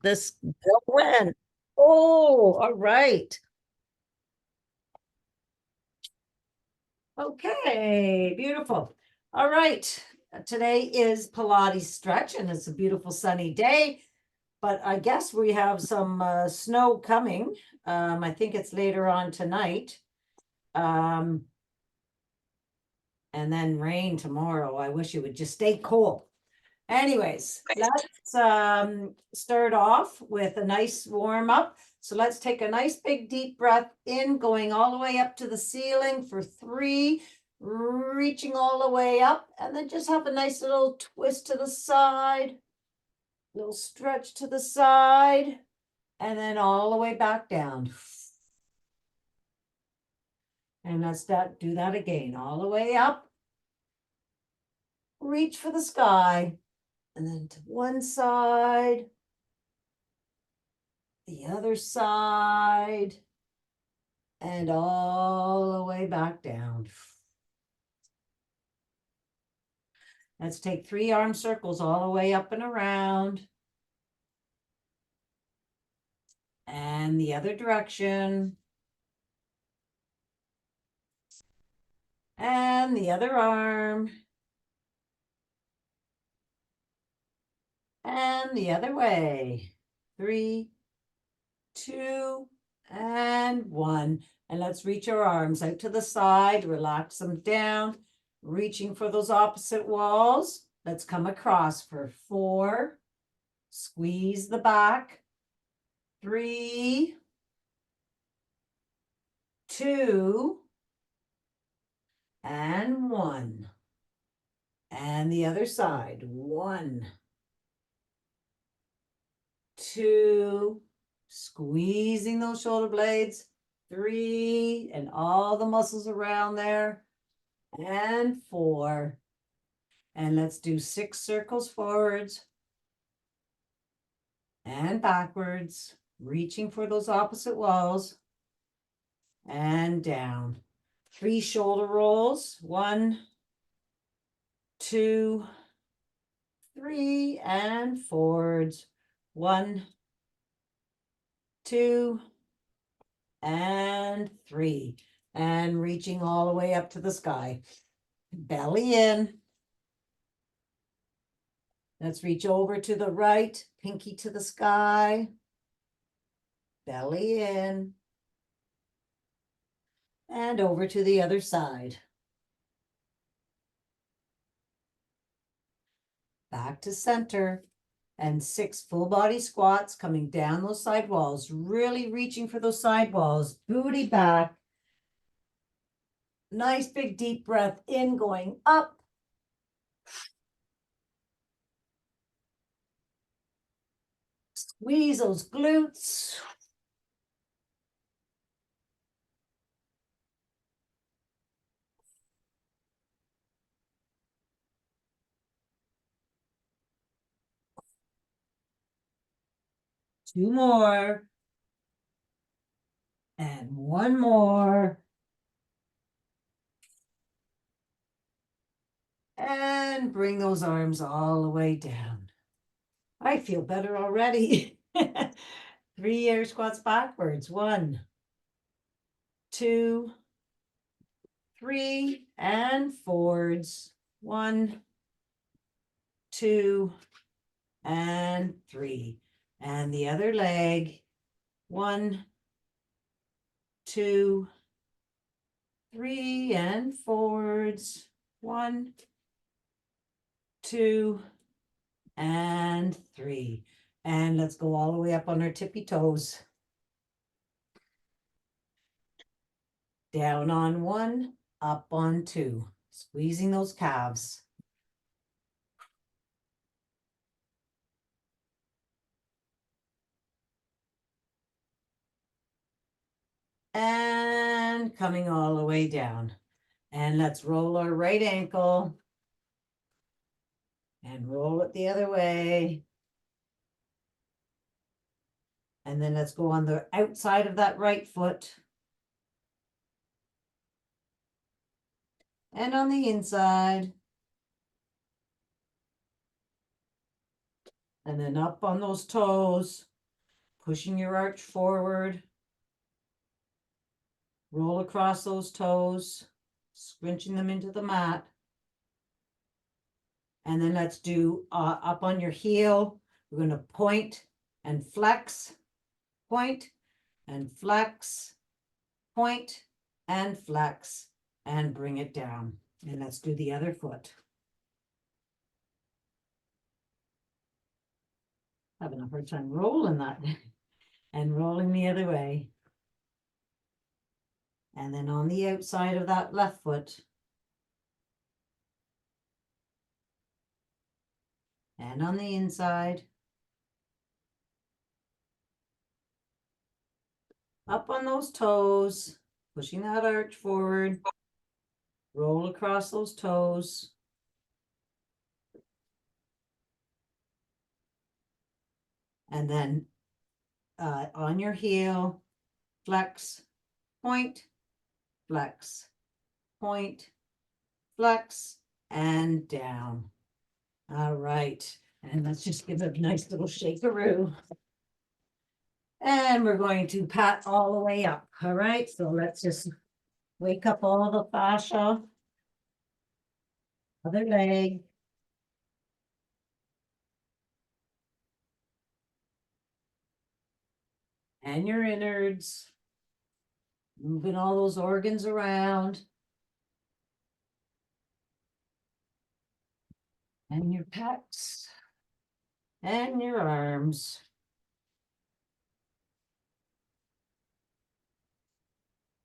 this go in. Oh, all right. Okay, beautiful. All right. Today is Pilates stretch and it's a beautiful sunny day, but I guess we have some snow coming. I think it's later on tonight. Um, and then rain tomorrow. I wish it would just stay cool. Anyways, let's start off with a nice warm up. So let's take a nice big deep breath in, going all the way up to the ceiling for 3, reaching all the way up, and then just have a nice little twist to the side, little stretch to the side, and then all the way back down. And let's do that again, all the way up, reach for the sky, and then to one side, the other side, and all the way back down. Let's take 3 arm circles all the way up and around. And the other direction. And the other arm. And the other way. 3, 2, and 1. And let's reach our arms out to the side, relax them down, reaching for those opposite walls. Let's come across for 4, squeeze the back, 3, 2, and 1. And the other side, 1, 2, squeezing those shoulder blades, 3, and all the muscles around there, and 4. And let's do 6 circles forwards and backwards, reaching for those opposite walls, and down. 3 shoulder rolls, 1, 2, 3, and forwards, 1, 2, and 3, and reaching all the way up to the sky. Belly in. Let's reach over to the right, pinky to the sky. Belly in. And over to the other side. Back to center. And 6 full body squats coming down those side walls, really reaching for those side walls, booty back. Nice big deep breath in, going up. Squeeze those glutes. Two more. And one more. And bring those arms all the way down. I feel better already. 3 air squats backwards. 1, 2, 3, and forwards. 1, 2, and 3. And the other leg. 1, 2, 3, and forwards. 1, 2, and 3. And let's go all the way up on our tippy toes. Down on 1, up on 2. Squeezing those calves. And coming all the way down. And let's roll our right ankle. And roll it the other way. And then let's go on the outside of that right foot. And on the inside. And then up on those toes. pushing your arch forward. Roll across those toes, scrunching them into the mat. And then let's do up on your heel. We're going to point and flex, point and flex, point and flex, and bring it down. And let's do the other foot. Having a hard time rolling that and rolling the other way. And then on the outside of that left foot. And on the inside. Up on those toes, pushing that arch forward. Roll across those toes. And then on your heel, flex, point, flex, point, flex, and down. All right. And let's just give it a nice little shakeroo. And we're going to pat all the way up. All right. So let's just wake up all the fascia. Other leg. And your innards. Moving all those organs around. And your pecs. And your arms.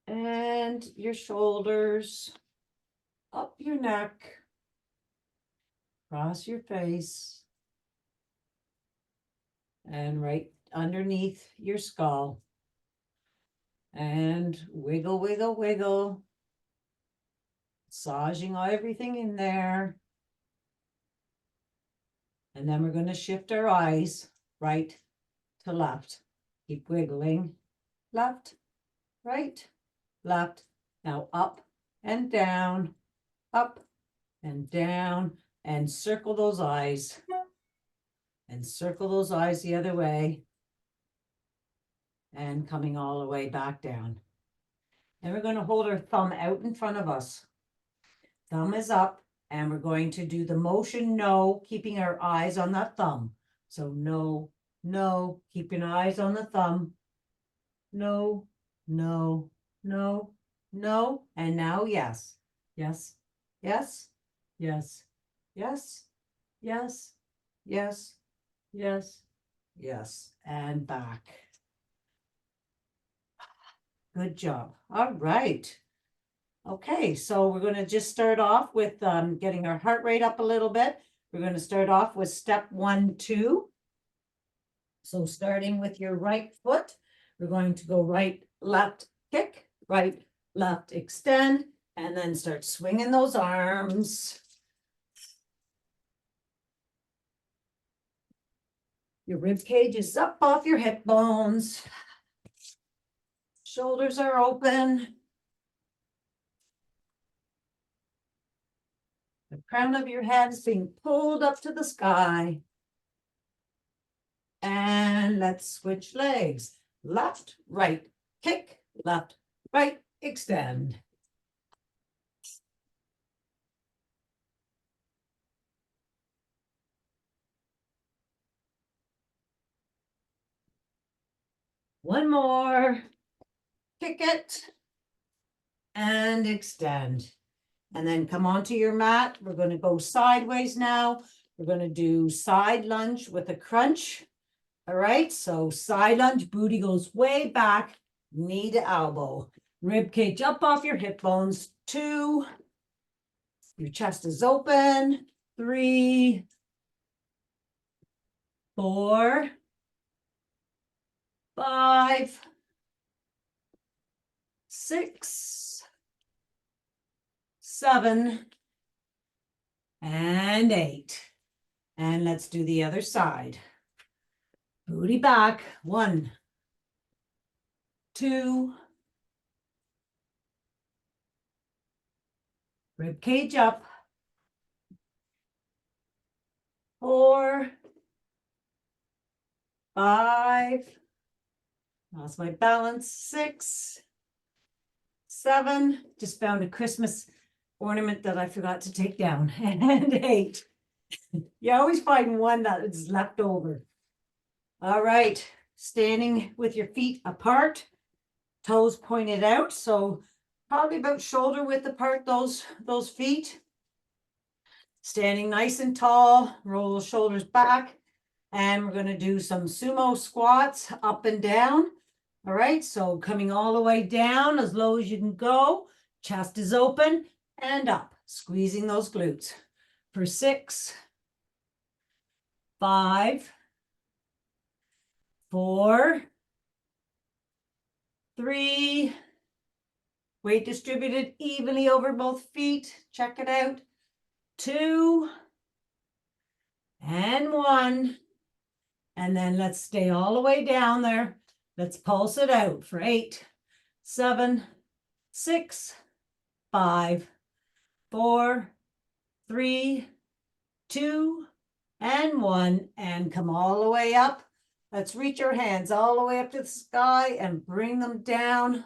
And your shoulders. Up your neck. Across your face. And right underneath your skull. And wiggle, wiggle, wiggle. Massaging everything in there. And then we're going to shift our eyes right to left. Keep wiggling. Left, right, left. Now up and down, up and down, and circle those eyes. And circle those eyes the other way. And coming all the way back down. And we're going to hold our thumb out in front of us. Thumb is up, and we're going to do the motion no, keeping our eyes on that thumb. So no, no, keep your eyes on the thumb. No, no, no, no. And now yes, yes, yes, yes, yes, yes, yes, yes, yes, and back. Good job. All right. Okay, so we're going to just start off with getting our heart rate up a little bit. We're going to start off with step 1, 2. So starting with your right foot, we're going to go right, left, kick, right, left, extend, and then start swinging those arms. Your rib cage is up off your hip bones. Shoulders are open. The crown of your head is being pulled up to the sky. And let's switch legs. Left, right, kick, left, right, extend. One more. Kick it and extend. And then come onto your mat. We're going to go sideways now. We're going to do side lunge with a crunch. All right, so side lunge, booty goes way back, knee to elbow. Rib cage up off your hip bones. 2. Your chest is open. 3, 4, 5, 6, 7, and 8. And let's do the other side. Booty back. 1, 2. Rib cage up. 4, 5, Lost my balance. 6, 7. Just found a Christmas ornament that I forgot to take down. And 8. You always find one that is left over. All right. Standing with your feet apart, toes pointed out. So probably about shoulder width apart, those feet. Standing nice and tall, roll the shoulders back. And we're going to do some sumo squats up and down. All right, so coming all the way down as low as you can go. Chest is open and up, squeezing those glutes. For 6, 5, 4, 3. Weight distributed evenly over both feet. Check it out. 2 and 1. And then let's stay all the way down there. Let's pulse it out for 8, 7, 6, 5, 4, 3, 2, and 1. And come all the way up. Let's reach our hands all the way up to the sky and bring them down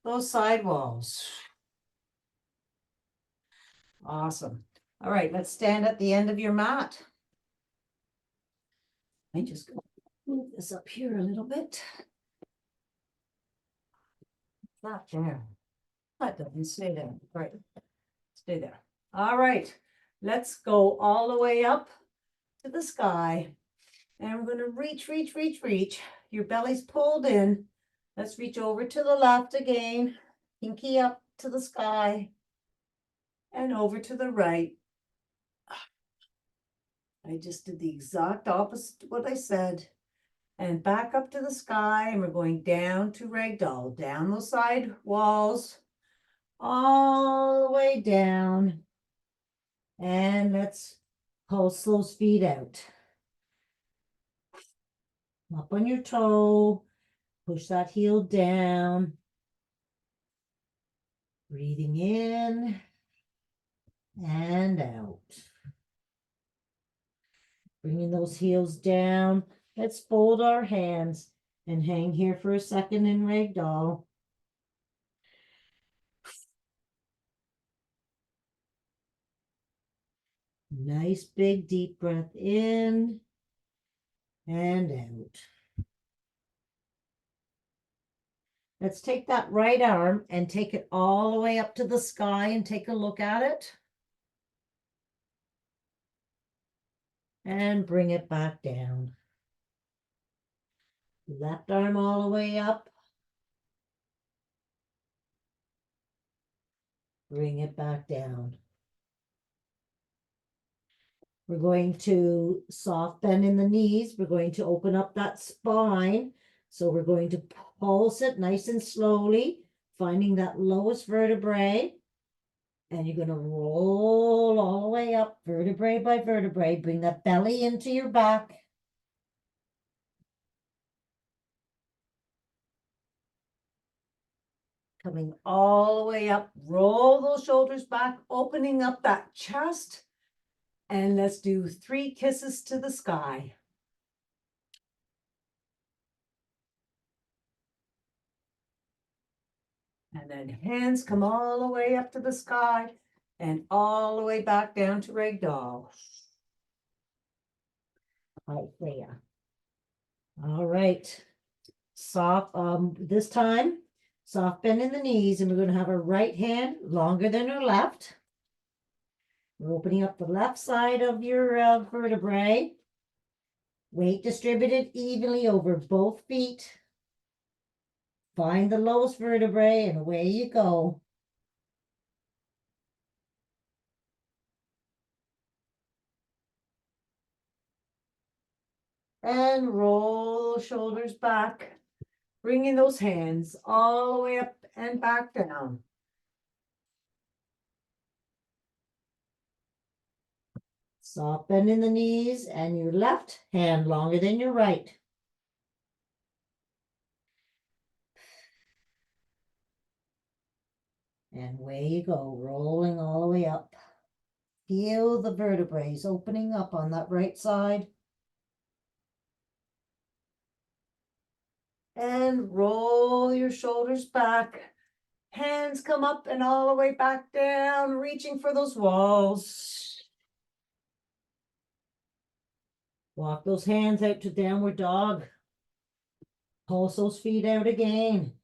those side walls. Awesome. All right, let's stand at the end of your mat. I just move this up here a little bit. Not there. That doesn't stay there. Right. Stay there. All right. Let's go all the way up to the sky. And we're going to reach, reach, reach, reach. Your belly's pulled in. Let's reach over to the left again. Pinky up to the sky. And over to the right. I just did the exact opposite of what I said. And back up to the sky. And we're going down to ragdoll. Down those side walls. All the way down. And let's pulse those feet out. Up on your toe. Push that heel down. Breathing in and out. Bringing those heels down. Let's fold our hands and hang here for a second in ragdoll. Nice big deep breath in and out. Let's take that right arm and take it all the way up to the sky and take a look at it. And bring it back down. Left arm all the way up. Bring it back down. We're going to soft bend in the knees. We're going to open up that spine. So we're going to pulse it nice and slowly, finding that lowest vertebrae. And you're going to roll all the way up, vertebrae by vertebrae. Bring that belly into your back. Coming all the way up, roll those shoulders back, opening up that chest. And let's do 3 kisses to the sky. And then hands come all the way up to the sky and all the way back down to ragdoll. Right there. All right. Soft, this time, soft bend in the knees, and we're going to have our right hand longer than our left. We're opening up the left side of your vertebrae. Weight distributed evenly over both feet. Find the lowest vertebrae and away you go. And roll shoulders back, bringing those hands all the way up and back down. Soft bend in the knees and your left hand longer than your right. And away you go, rolling all the way up. Feel the vertebrae opening up on that right side. And roll your shoulders back. Hands come up and all the way back down, reaching for those walls. Walk those hands out to downward dog. Pulse those feet out again.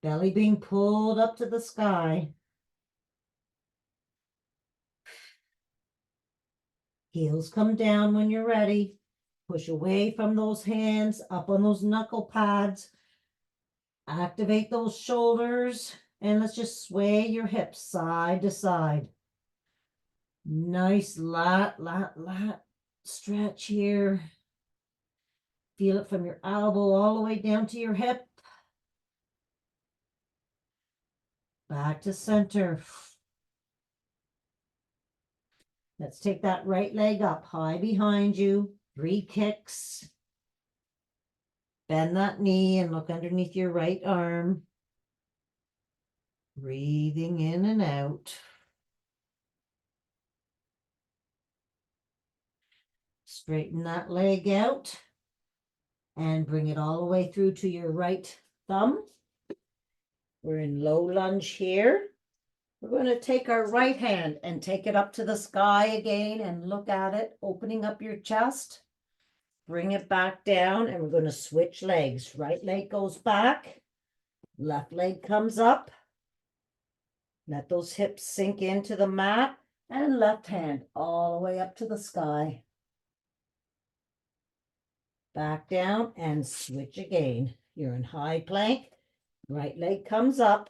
Belly being pulled up to the sky. Heels come down when you're ready. Push away from those hands, up on those knuckle pads. Activate those shoulders, and let's just sway your hips side to side. Nice lat stretch here. Feel it from your elbow all the way down to your hip. Back to center. Let's take that right leg up high behind you. 3 kicks. Bend that knee and look underneath your right arm. Breathing in and out. Straighten that leg out and bring it all the way through to your right thumb. We're in low lunge here. We're going to take our right hand and take it up to the sky again and look at it, opening up your chest. Bring it back down and we're going to switch legs. Right leg goes back. Left leg comes up. Let those hips sink into the mat and left hand all the way up to the sky. Back down and switch again. You're in high plank. Right leg comes up.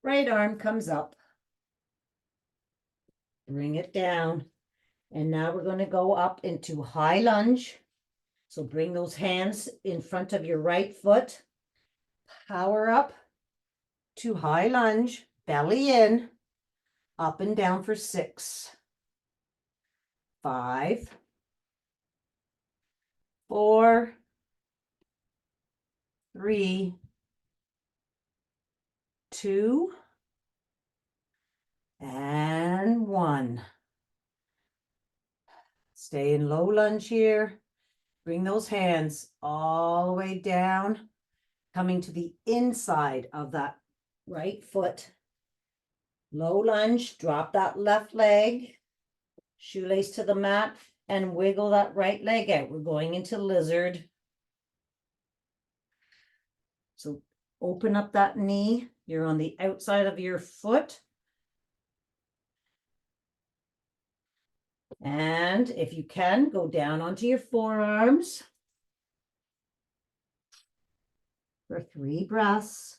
Right arm comes up. Bring it down. And now we're going to go up into high lunge. So bring those hands in front of your right foot. Power up to high lunge. Belly in. Up and down for 6. 5. 4. 3. 2. And 1. Stay in low lunge here. Bring those hands all the way down, coming to the inside of that right foot. Low lunge, drop that left leg, shoelace to the mat, and wiggle that right leg out. We're going into lizard. So open up that knee. You're on the outside of your foot. And if you can, go down onto your forearms for 3 breaths.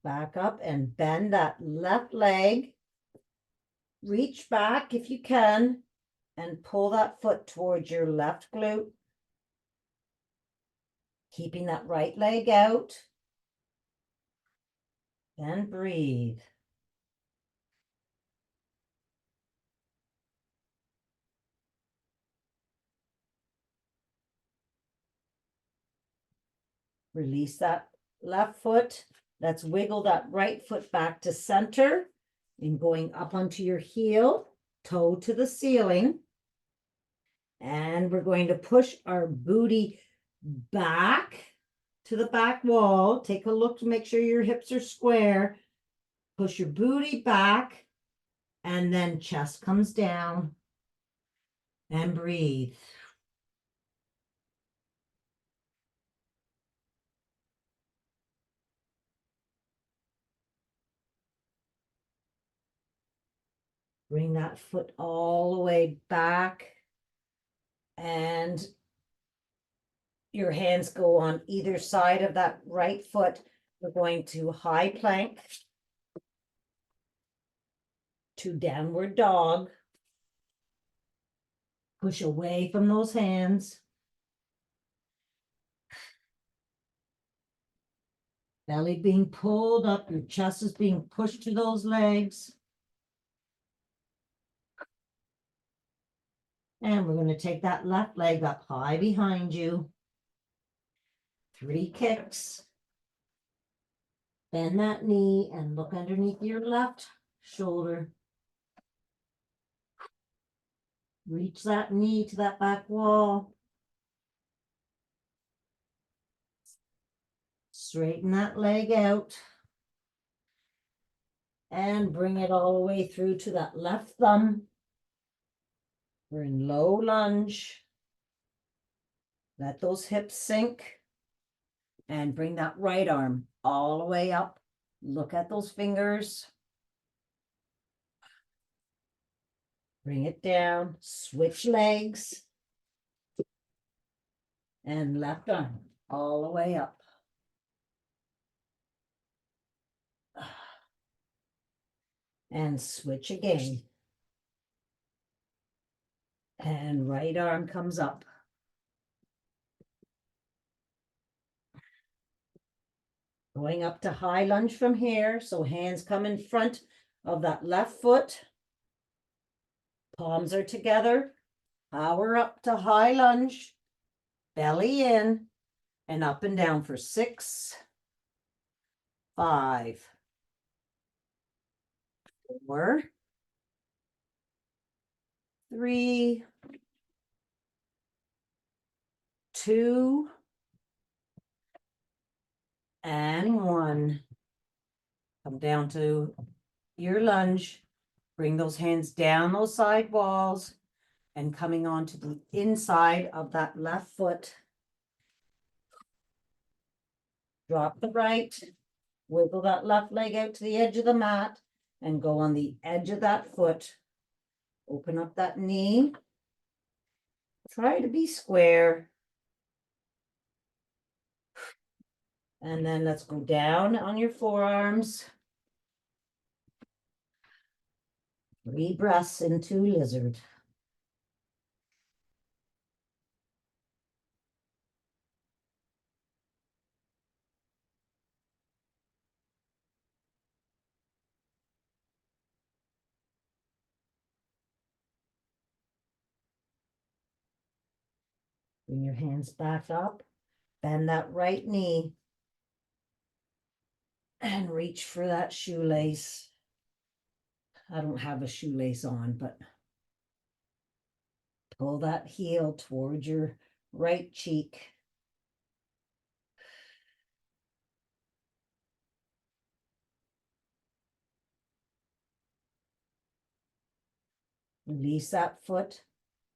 Back up and bend that left leg. Reach back if you can and pull that foot towards your left glute. Keeping that right leg out. And breathe. Release that left foot. Let's wiggle that right foot back to center and going up onto your heel, toe to the ceiling. And we're going to push our booty back to the back wall. Take a look to make sure your hips are square. Push your booty back and then chest comes down and breathe. Bring that foot all the way back and your hands go on either side of that right foot. We're going to high plank to downward dog. Push away from those hands. Belly being pulled up, your chest is being pushed to those legs. And we're going to take that left leg up high behind you. 3 kicks. Bend that knee and look underneath your left shoulder. Reach that knee to that back wall. Straighten that leg out. And bring it all the way through to that left thumb. We're in low lunge. Let those hips sink. And bring that right arm all the way up. Look at those fingers. Bring it down. Switch legs. And left arm all the way up. And switch again. And right arm comes up. Going up to high lunge from here. So hands come in front of that left foot. Palms are together. Power up to high lunge. Belly in and up and down for 6, 5, 4, 3, 2, and 1. Come down to your lunge. Bring those hands down those side walls and coming onto the inside of that left foot. Drop the right, wiggle that left leg out to the edge of the mat and go on the edge of that foot. Open up that knee. Try to be square. And then let's go down on your forearms. 3 breaths into lizard. Bring your hands back up. Bend that right knee. And reach for that shoelace. I don't have a shoelace on, but pull that heel towards your right cheek. Release that foot.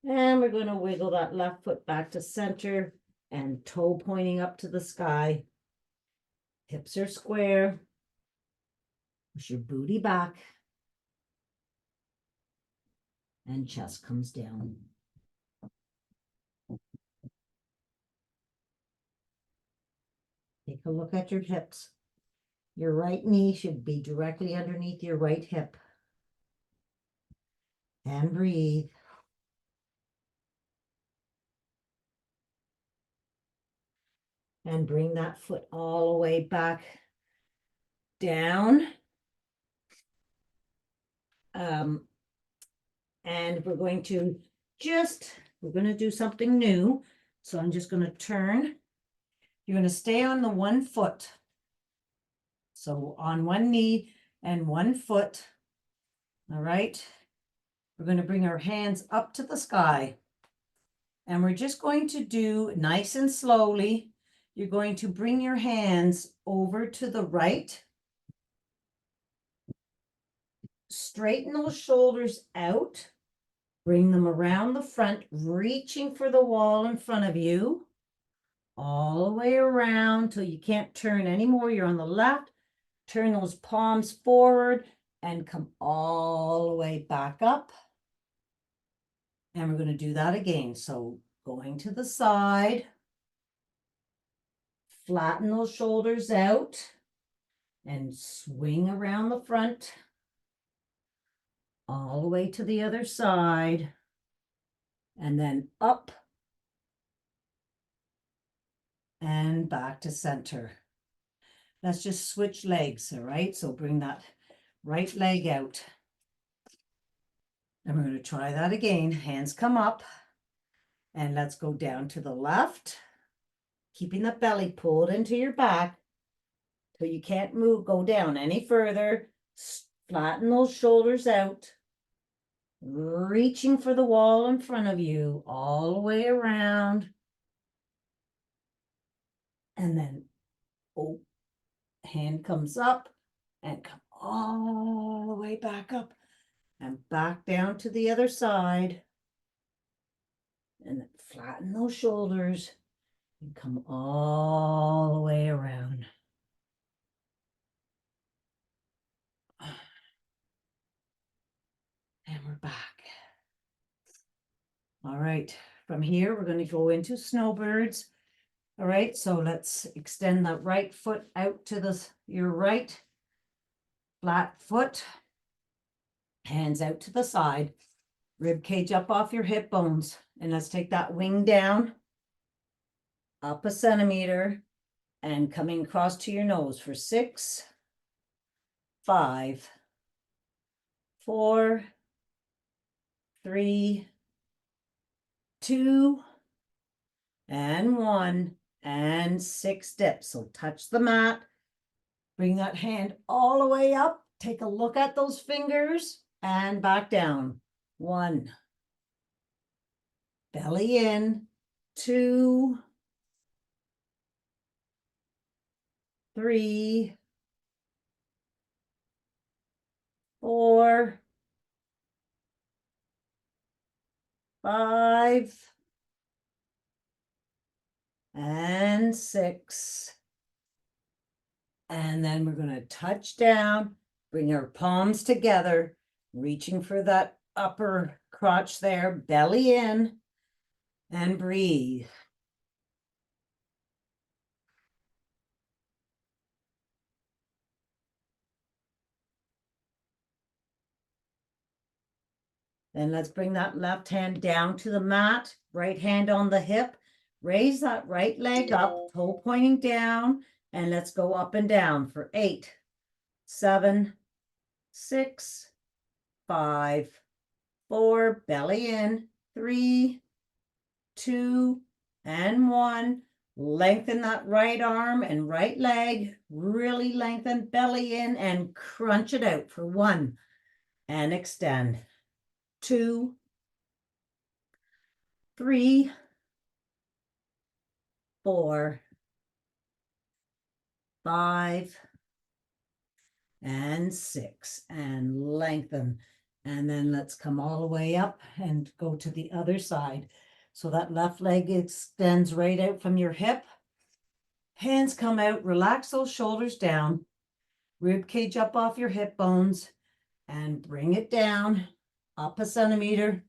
And we're going to wiggle that left foot back to center and toe pointing up to the sky. Hips are square. Push your booty back. And chest comes down. Take a look at your hips. Your right knee should be directly underneath your right hip. And breathe. And bring that foot all the way back down. And we're going to do something new. So I'm just going to turn. You're going to stay on the one foot. So on one knee and one foot. All right. We're going to bring our hands up to the sky. And we're just going to do nice and slowly. You're going to bring your hands over to the right. Straighten those shoulders out. Bring them around the front, reaching for the wall in front of you. All the way around till you can't turn anymore. You're on the left. Turn those palms forward and come all the way back up. And we're going to do that again. So going to the side. Flatten those shoulders out. And swing around the front. All the way to the other side. And then up. And back to center. Let's just switch legs, all right? So bring that right leg out. And we're going to try that again. Hands come up. And let's go down to the left. keeping the belly pulled into your back till you can't move, go down any further. Flatten those shoulders out, reaching for the wall in front of you, all the way around. And then, oh, hand comes up and come all the way back up and back down to the other side. And then flatten those shoulders and come all the way around. And we're back. All right, from here, we're going to go into snowbirds. All right, so let's extend the right foot out to your right flat foot. Hands out to the side. Rib cage up off your hip bones. And let's take that wing down, up a centimeter, and coming across to your nose for 6, 5, 4, 3, 2, and 1, and 6 dips. So touch the mat, bring that hand all the way up, take a look at those fingers, and back down. 1, belly in, 2, 3, 4, 5, and 6. And then we're going to touch down, bring our palms together, reaching for that upper crotch there, belly in, and breathe. Then let's bring that left hand down to the mat, right hand on the hip. Raise that right leg up, toe pointing down, and let's go up and down for 8, 7, 6, 5, 4, belly in, 3, 2, and 1. Lengthen that right arm and right leg. Really lengthen, belly in, and crunch it out for 1. And extend. 2, 3, 4, 5, and 6. And lengthen. And then let's come all the way up and go to the other side. So that left leg extends right out from your hip. Hands come out, relax those shoulders down, rib cage up off your hip bones, and bring it down, up a centimeter,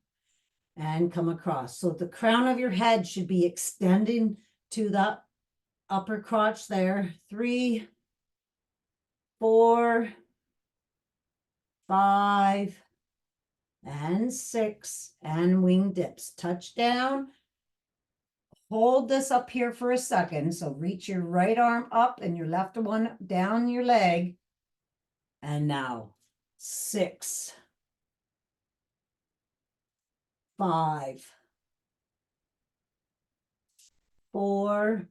and come across. So the crown of your head should be extending to the upper crotch there. 3, 4, 5, and 6, and wing dips. Touch down. Hold this up here for a second. So reach your right arm up and your left one down your leg. And now 6, 5, 4,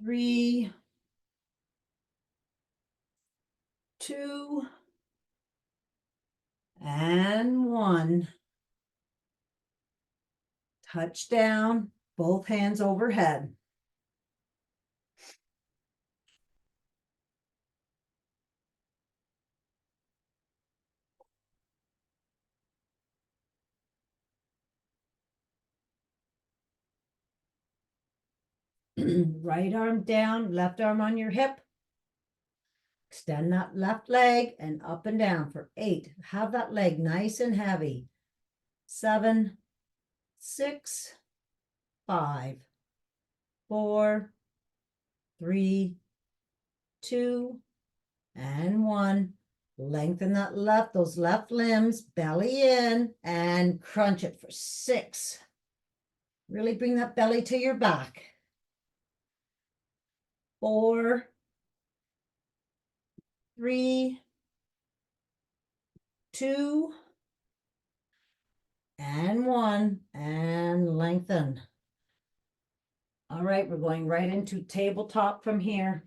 3, 2, and 1. Touch down, both hands overhead. Right arm down, left arm on your hip. Extend that left leg and up and down for 8. Have that leg nice and heavy. 7, 6, 5, 4, 3, 2, and 1. Lengthen those left limbs, belly in, and crunch it for 6. Really bring that belly to your back. 4, 3, 2, and 1, and lengthen. right, we're going right into tabletop from here.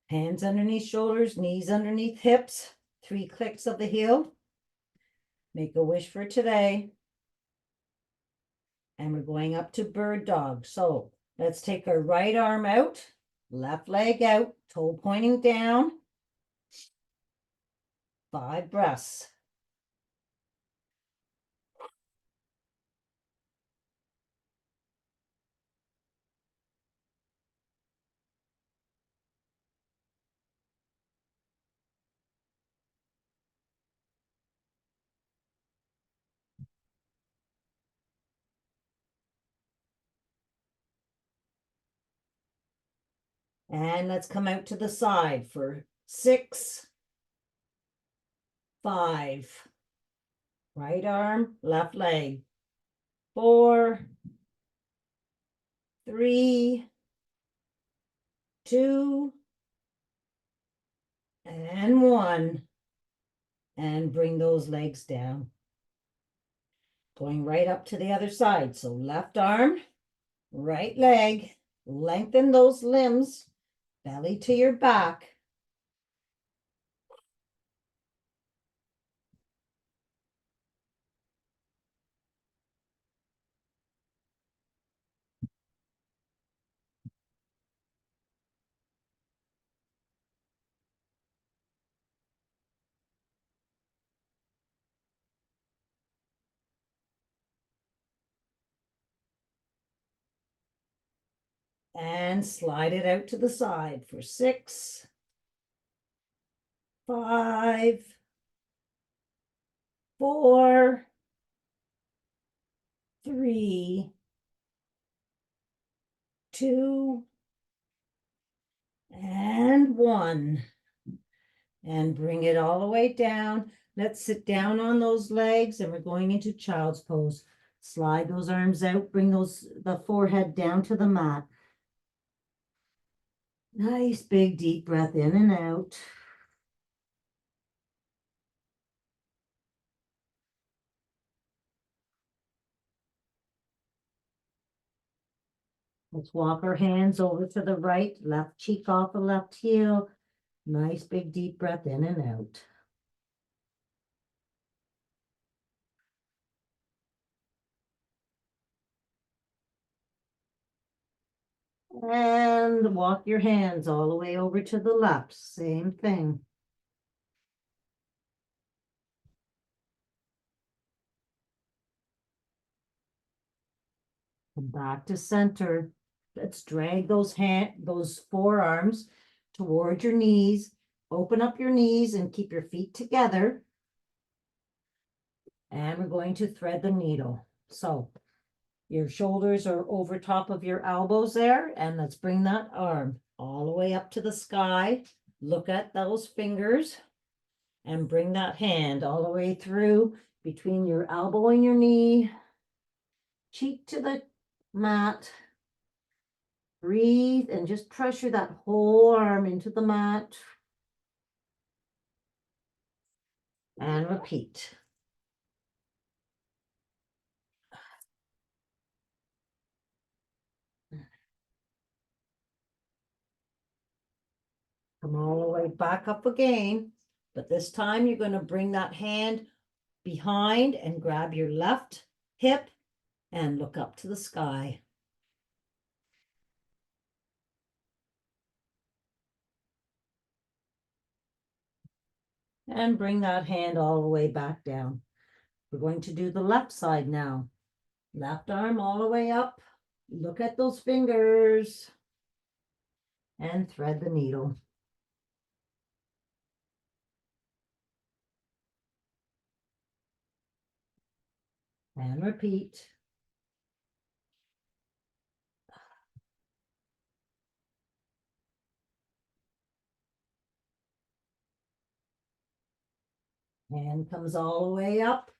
Hands underneath shoulders, knees underneath hips, 3 clicks of the heel. Make a wish for today. And we're going up to bird dog. So let's take our right arm out, left leg out, toe pointing down. 5 breaths. And let's come out to the side for 6, 5. Right arm, left leg. 4, 3, 2, and 1. And bring those legs down. Going right up to the other side. So left arm, right leg, lengthen those limbs, belly to your back. And slide it out to the side for 6, 5, 4, 3, 2, and 1. And bring it all the way down. Let's sit down on those legs and we're going into child's pose. Slide those arms out, bring the forehead down to the mat. Nice big deep breath in and out. Let's walk our hands over to the right, left cheek off the left heel. Nice big deep breath in and out. And walk your hands all the way over to the left. Same thing. Come back to center. Let's drag those forearms toward your knees. Open up your knees and keep your feet together. And we're going to thread the needle. So your shoulders are over top of your elbows there. And let's bring that arm all the way up to the sky. Look at those fingers and bring that hand all the way through between your elbow and your knee, cheek to the mat. Breathe and just pressure that whole arm into the mat. And repeat. Come all the way back up again. But this time you're going to bring that hand behind and grab your left hip and look up to the sky. And bring that hand all the way back down. We're going to do the left side now. Left arm all the way up. Look at those fingers. And thread the needle. And repeat. Hand comes all the way up.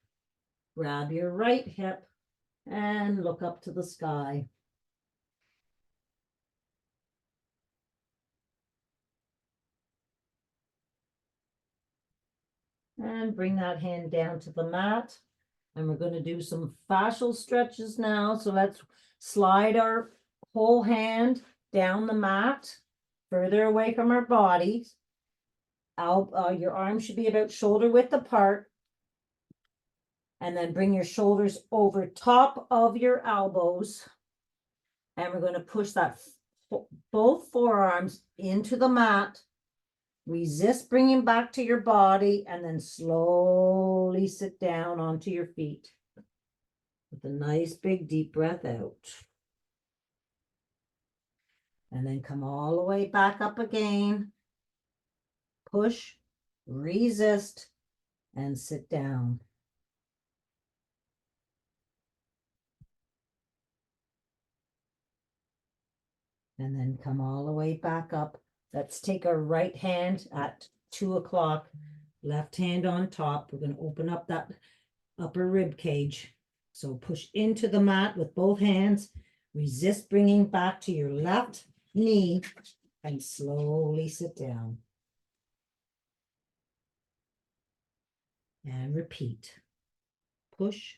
Grab your right hip and look up to the sky. And bring that hand down to the mat. And we're going to do some fascial stretches now. So let's slide our whole hand down the mat, further away from our bodies. Your arms should be about shoulder width apart. And then bring your shoulders over top of your elbows. And we're going to push that both forearms into the mat. Resist bringing back to your body, and then slowly sit down onto your feet with a nice big deep breath out. And then come all the way back up again. Push, resist, and sit down. And then come all the way back up. Let's take our right hand at 2 o'clock, left hand on top. We're going to open up that upper rib cage. So push into the mat with both hands. Resist bringing back to your left knee and slowly sit down. And repeat. Push,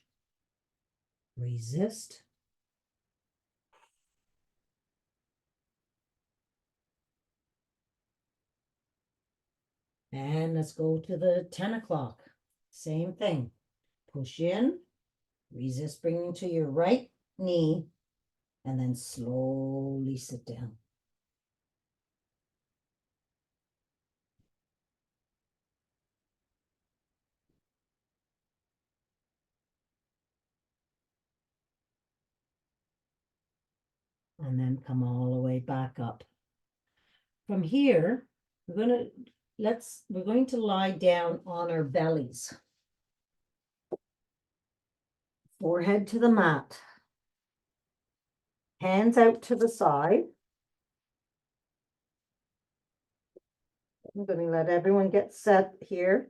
resist, and let's go to the 10 o'clock. Same thing. Push in, resist bringing to your right knee, and then slowly sit down. And then come all the way back up. From here, we're going to lie down on our bellies. Forehead to the mat. Hands out to the side. I'm going to let everyone get set here.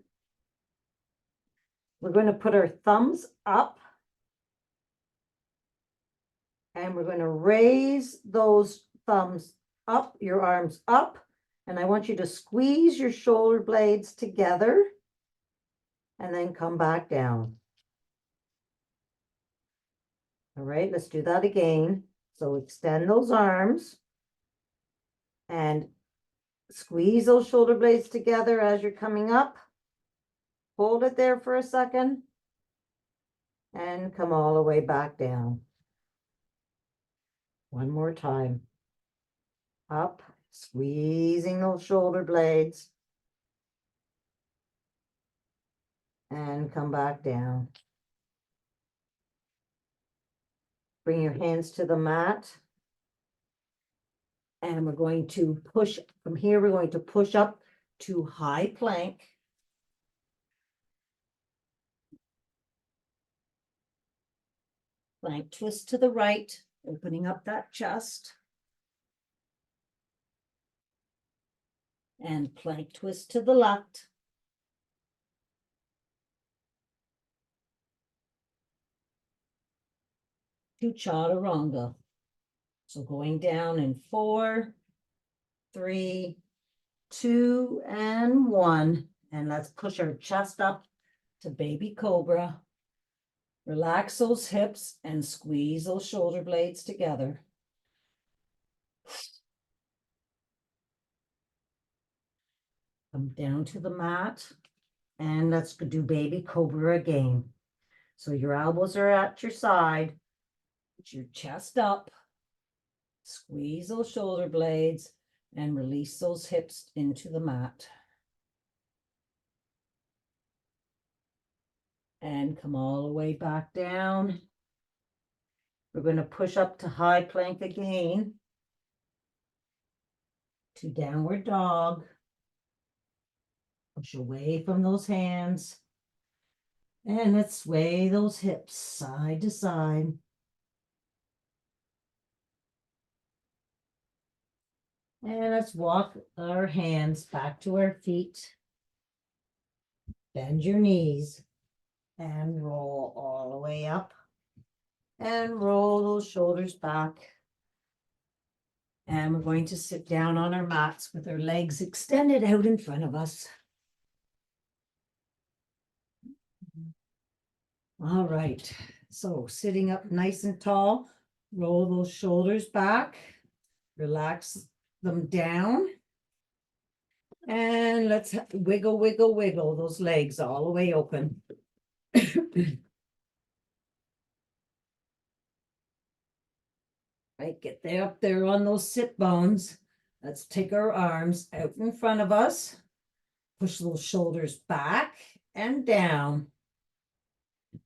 We're going to put our thumbs up. And we're going to raise those thumbs up, your arms up. And I want you to squeeze your shoulder blades together and then come back down. All right, let's do that again. So extend those arms and squeeze those shoulder blades together as you're coming up. Hold it there for a second and come all the way back down. One more time. Up, squeezing those shoulder blades and come back down. Bring your hands to the mat. And we're going to push from here. We're going to push up to high plank. Plank twist to the right, opening up that chest. And plank twist to the left. To chaturanga. So going down in 4, 3, 2, and 1. And let's push our chest up to baby cobra. Relax those hips and squeeze those shoulder blades together. Come down to the mat. And let's do baby cobra again. So your elbows are at your side. Put your chest up. Squeeze those shoulder blades and release those hips into the mat. And come all the way back down. We're going to push up to high plank again. To downward dog. Push away from those hands. And let's sway those hips side to side. And let's walk our hands back to our feet. Bend your knees and roll all the way up. And roll those shoulders back. And we're going to sit down on our mats with our legs extended out in front of us. All right, so sitting up nice and tall, roll those shoulders back, relax them down. And let's wiggle, wiggle, wiggle those legs all the way open. Right, get there up there on those sit bones. Let's take our arms out in front of us. Push those shoulders back and down.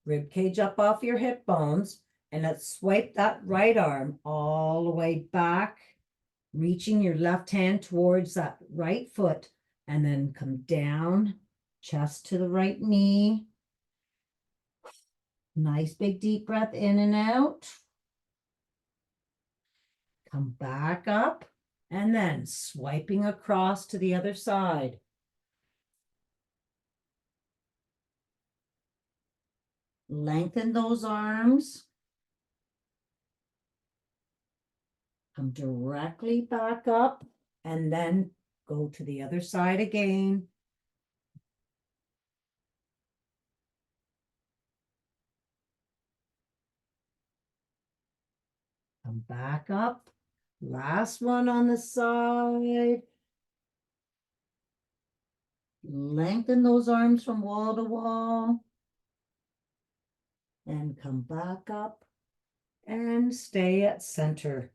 Rib cage up off your hip bones. And let's swipe that right arm all the way back, reaching your left hand towards that right foot, and then come down, chest to the right knee. Nice big deep breath in and out. Come back up, and then swiping across to the other side. Lengthen those arms. Come directly back up, and then go to the other side again. Come back up. Last one on the side. Lengthen those arms from wall to wall. And come back up and stay at center.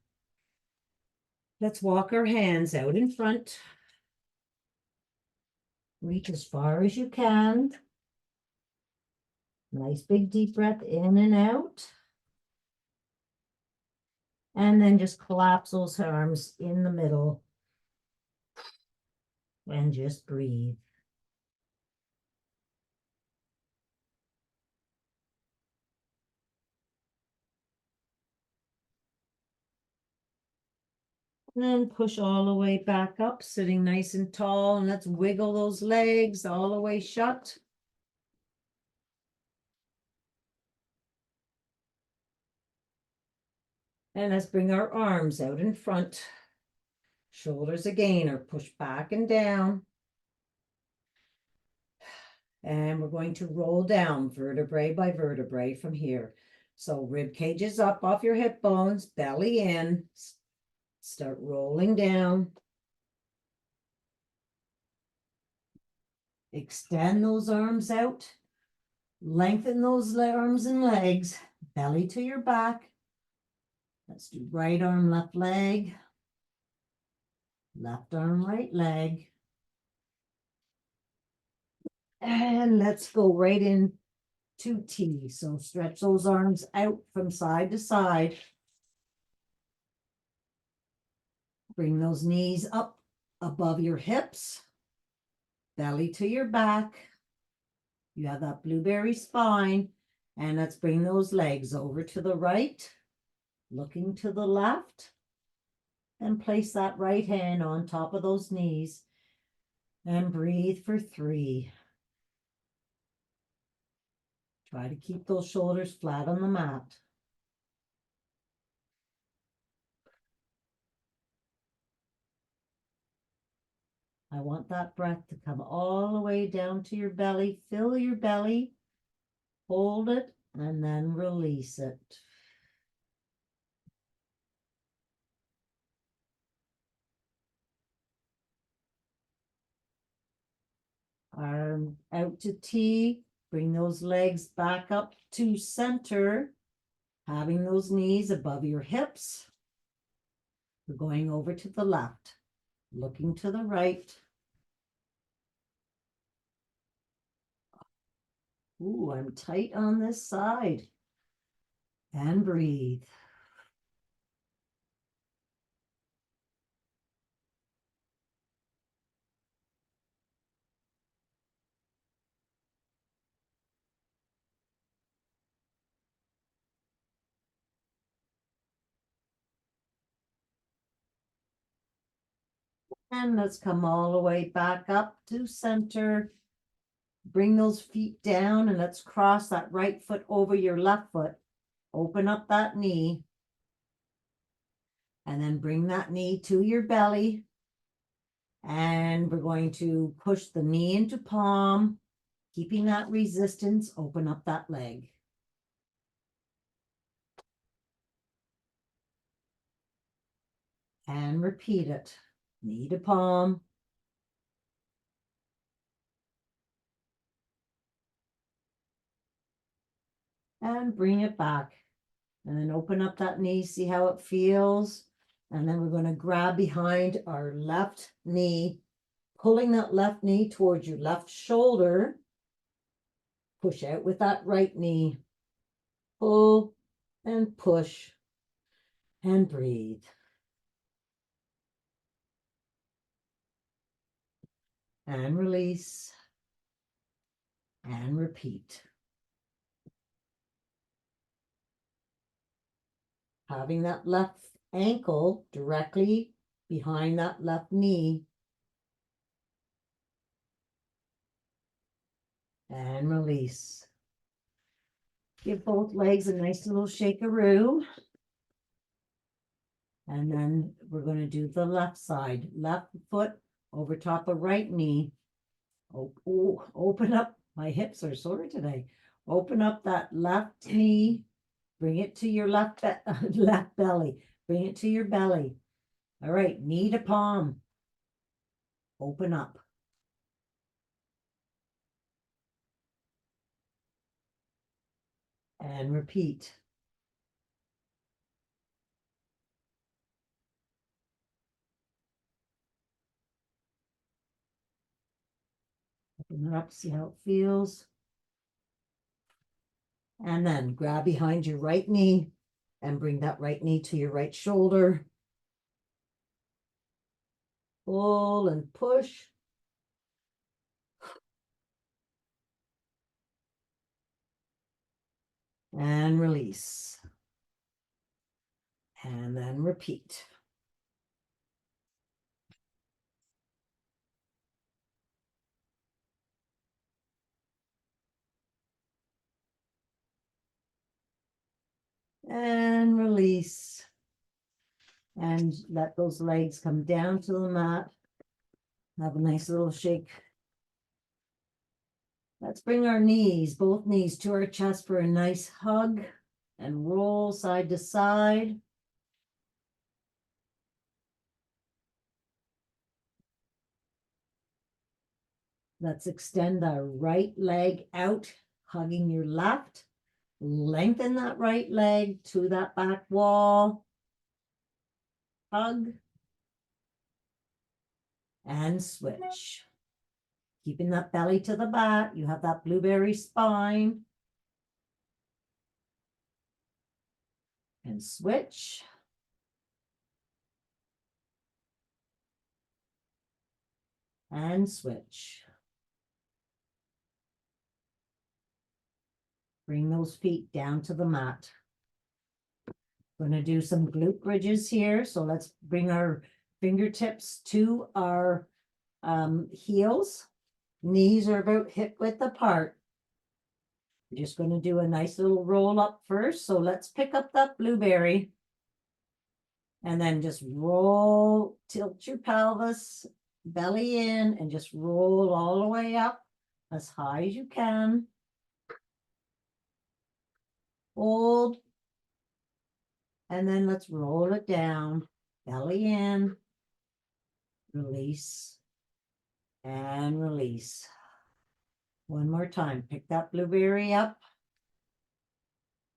Let's walk our hands out in front. Reach as far as you can. Nice big deep breath in and out. And then just collapse those arms in the middle. And just breathe. And then push all the way back up, sitting nice and tall. And let's wiggle those legs all the way shut. And let's bring our arms out in front. Shoulders again are pushed back and down. And we're going to roll down vertebrae by vertebrae from here. So rib cage is up off your hip bones, belly in. Start rolling down. Extend those arms out. Lengthen those arms and legs, belly to your back. Let's do right arm, left leg. Left arm, right leg. And let's go right in to T. So stretch those arms out from side to side. Bring those knees up above your hips. Belly to your back. You have that blueberry spine. And let's bring those legs over to the right, looking to the left. And place that right hand on top of those knees. And breathe for 3. Try to keep those shoulders flat on the mat. I want that breath to come all the way down to your belly. Fill your belly, hold it, and then release it. Arm out to T. Bring those legs back up to center, having those knees above your hips. We're going over to the left, looking to the right. Ooh, I'm tight on this side. And breathe. And let's come all the way back up to center. Bring those feet down and let's cross that right foot over your left foot. Open up that knee. And then bring that knee to your belly. And we're going to push the knee into palm, keeping that resistance. Open up that leg. and repeat it. Knee to palm. And bring it back. And then open up that knee, see how it feels. And then we're going to grab behind our left knee, pulling that left knee towards your left shoulder. Push out with that right knee. Pull and push and breathe. And release and repeat. Having that left ankle directly behind that left knee. And release. Give both legs a nice little shakaroo. And then we're going to do the left side. Left foot over top of right knee. Oh, open up. My hips are sore today. Open up that left knee. Bring it to your left belly. Bring it to your belly. All right, knee to palm. Open up. And repeat. Open it up, see how it feels. And then grab behind your right knee and bring that right knee to your right shoulder. Pull and push. And release. And then repeat. And release. And let those legs come down to the mat. Have a nice little shake. Let's bring our knees, both knees to our chest for a nice hug and roll side to side. Let's extend our right leg out, hugging your left. Lengthen that right leg to that back wall. Hug. And switch. Keeping that belly to the back. You have that blueberry spine. And switch. And switch. Bring those feet down to the mat. We're going to do some glute bridges here. So let's bring our fingertips to our heels. Knees are about hip width apart. We're just going to do a nice little roll up first. So let's pick up that blueberry. And then just roll, tilt your pelvis, belly in, and just roll all the way up as high as you can. Hold. And then let's roll it down, belly in, release, and release. One more time. Pick that blueberry up.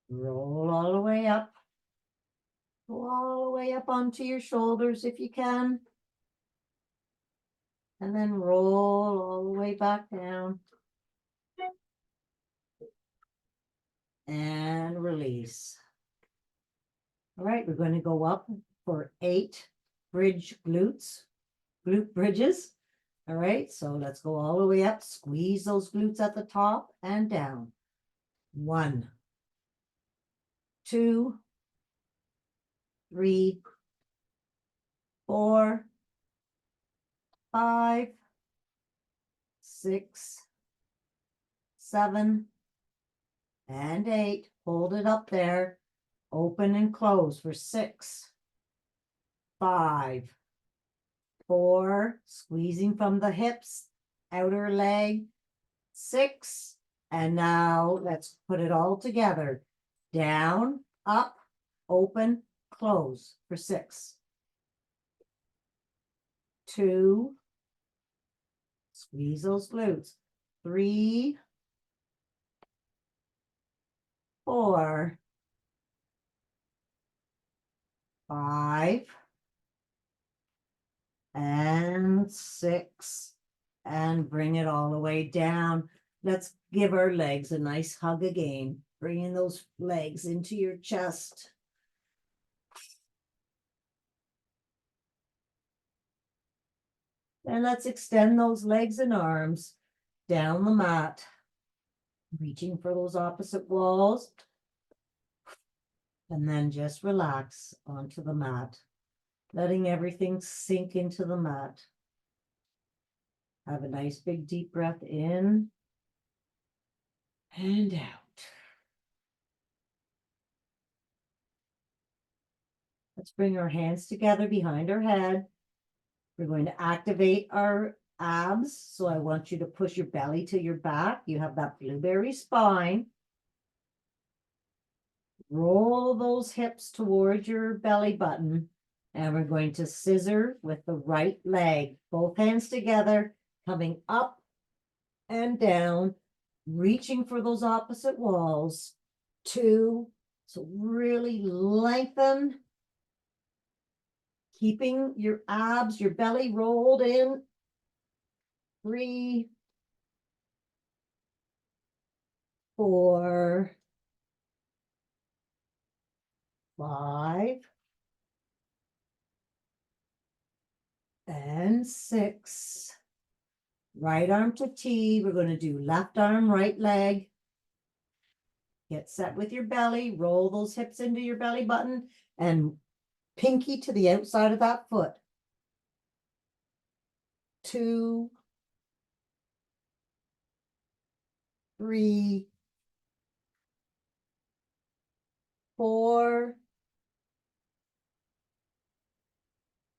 Roll all the way up. Go all the way up onto your shoulders if you can. And then roll all the way back down. And release. All right, we're going to go up for 8 glute bridges. All right, so let's go all the way up. Squeeze those glutes at the top and down. 1, 2, 3, 4, 5, 6, 7, and 8. Hold it up there. Open and close for 6, 5, 4, squeezing from the hips, outer leg, 6, and now let's put it all together. Down, up, open, close for 6. 2, squeeze those glutes, 3, 4, 5, and 6, and bring it all the way down. Let's give our legs a nice hug again, bringing those legs into your chest. And let's extend those legs and arms down the mat, reaching for those opposite walls. And then just relax onto the mat, letting everything sink into the mat. Have a nice big deep breath in and out. Let's bring our hands together behind our head. We're going to activate our abs. So I want you to push your belly to your back. You have that blueberry spine. Roll those hips towards your belly button. And we're going to scissor with the right leg. Both hands together, coming up and down, reaching for those opposite walls. 2. So really lengthen. Keeping your abs, your belly rolled in. 3, 4, 5, and 6. Right arm to T. We're going to do left arm, right leg. Get set with your belly. Roll those hips into your belly button and pinky to the outside of that foot. 2, 3, 4,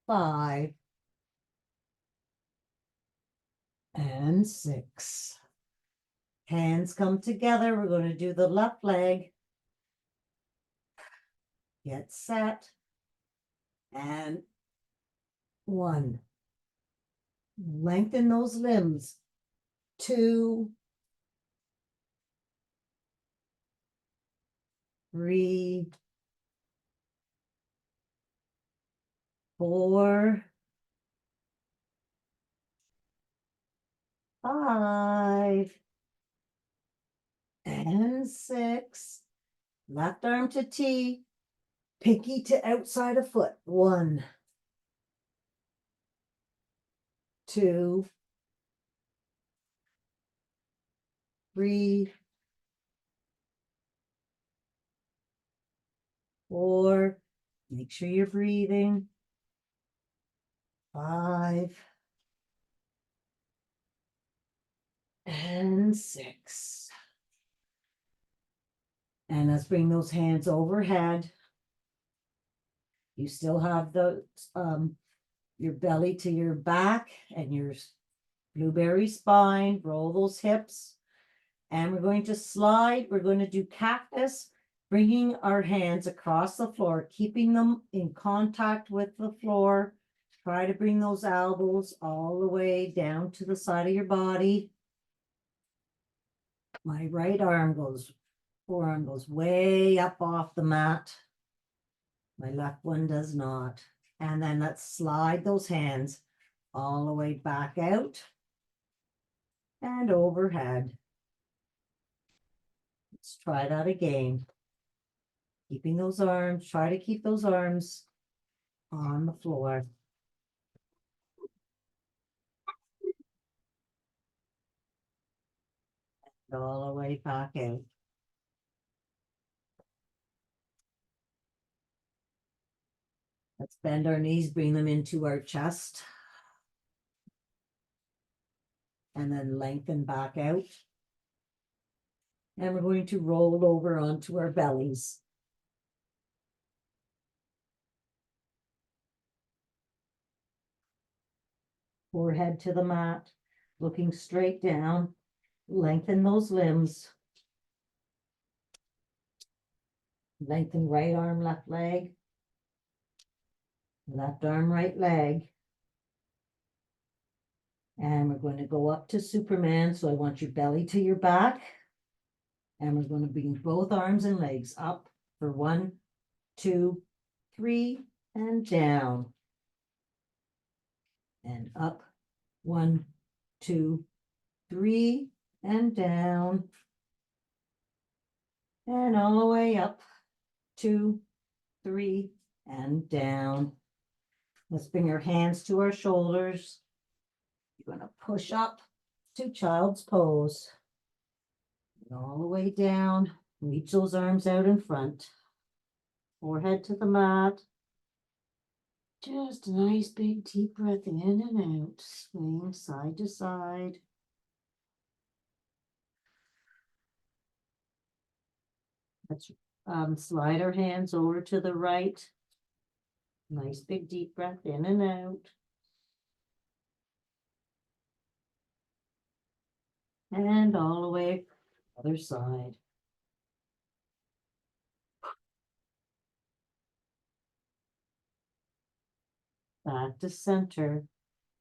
5, and 6. Hands come together. We're going to do the left leg. Get set. And 1. Lengthen those limbs. 2, 3, 4, 5, and 6. Left arm to T, pinky to outside of foot. 1, 2, 3, 4. Make sure you're breathing. 5, and 6. And let's bring those hands overhead. You still have the your belly to your back and your blueberry spine. Roll those hips. And we're going to slide. We're going to do cactus, bringing our hands across the floor, keeping them in contact with the floor. Try to bring those elbows all the way down to the side of your body. My right forearm goes way up off the mat. My left one does not. And then let's slide those hands all the way back out and overhead. Let's try that again. Keeping those arms, try to keep those arms on the floor. And all the way back out. Let's bend our knees, bring them into our chest. And then lengthen back out. And we're going to roll over onto our bellies. Forehead to the mat, looking straight down. Lengthen those limbs. Lengthen right arm, left leg. Left arm, right leg. And we're going to go up to Superman. So I want your belly to your back. And we're going to bring both arms and legs up for 1, 2, 3, and down. And up, 1, 2, 3, and down. And all the way up, 2, 3, and down. Let's bring our hands to our shoulders. You're going to push up to child's pose. And all the way down. Reach those arms out in front. Forehead to the mat. Just a nice big deep breath in and out. Swing side to side. Let's slide our hands over to the right. Nice big deep breath in and out. And all the way other side. Back to center.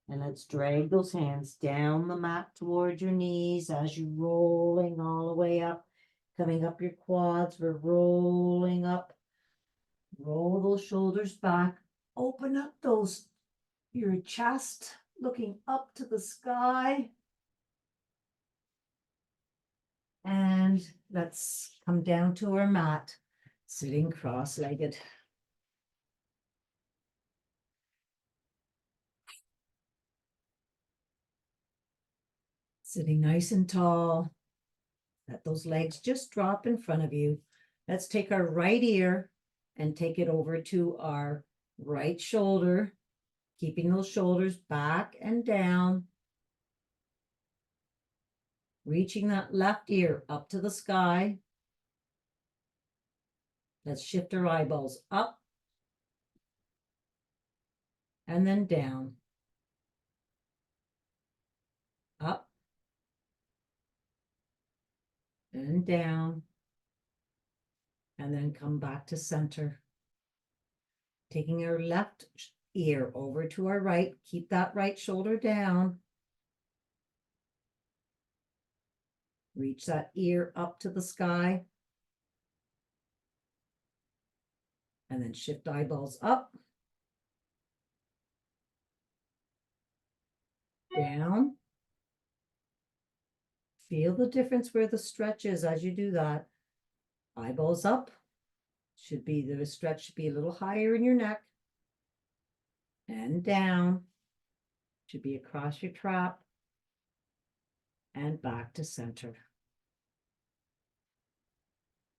And let's drag those hands down the mat towards your knees as you're rolling all the way up. Coming up your quads, we're rolling up. Roll those shoulders back. Open up your chest, looking up to the sky. And let's come down to our mat, sitting cross-legged. Sitting nice and tall. Let those legs just drop in front of you. Let's take our right ear and take it over to our right shoulder, keeping those shoulders back and down. Reaching that left ear up to the sky. Let's shift our eyeballs up and then down. Up and down. And then come back to center. Taking our left ear over to our right. Keep that right shoulder down. Reach that ear up to the sky. And then shift eyeballs up. Down. Feel the difference where the stretch is as you do that. Eyeballs up. The stretch should be a little higher in your neck. And down. Should be across your trap. And back to center.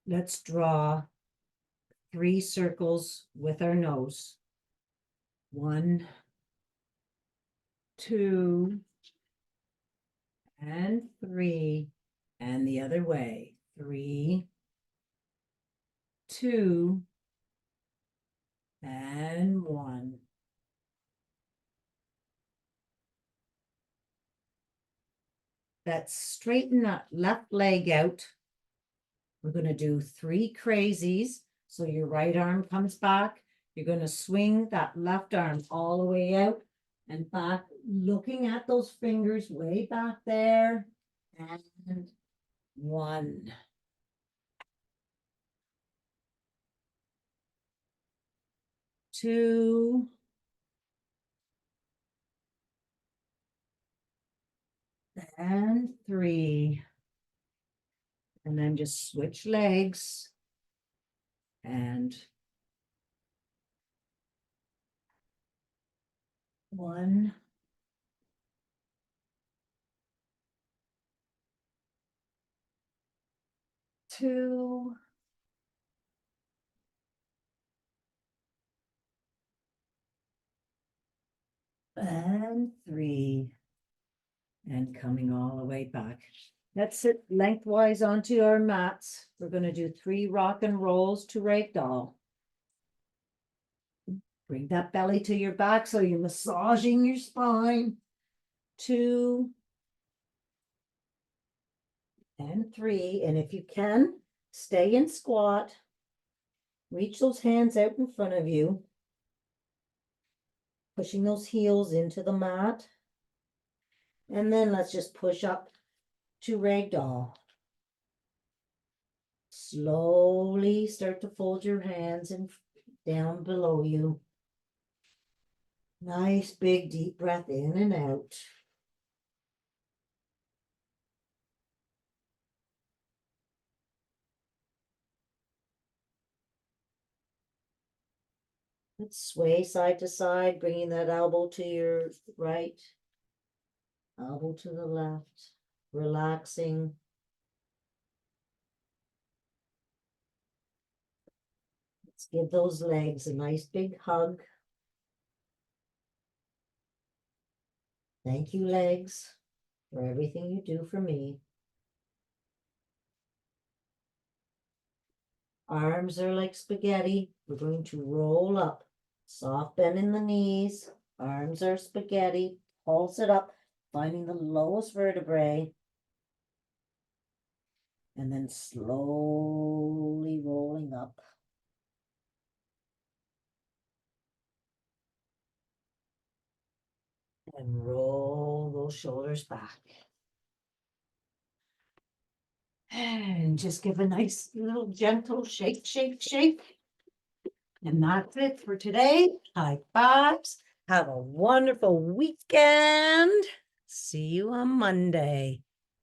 Let's draw 3 circles with our nose. 1, 2, and 3, and the other way. 3, 2, and 1. Let's straighten that left leg out. We're going to do 3 crazies. So your right arm comes back. You're going to swing that left arm all the way out and back, looking at those fingers way back there. And 1. 2. And 3. And then just switch legs. And 1. 2. And 3. And coming all the way back. Let's sit lengthwise onto our mats. We're going to do 3 rock and rolls to ragdoll. Bring that belly to your back so you're massaging your spine. 2 and 3. And if you can, stay in squat. Reach those hands out in front of you. Pushing those heels into the mat. And then let's just push up to ragdoll. Slowly start to fold your hands and down below you. Nice big deep breath in and out. Let's sway side to side, bringing that elbow to your right, elbow to the left, relaxing. Let's give those legs a nice big hug. Thank you, legs, for everything you do for me. Arms are like spaghetti. We're going to roll up. Soft bend in the knees. Arms are spaghetti. Pulse it up, finding the lowest vertebrae. And then slowly rolling up. And roll those shoulders back. And just give a nice little gentle shake, shake, shake. And that's it for today. High fives. Have a wonderful weekend. See you on Monday.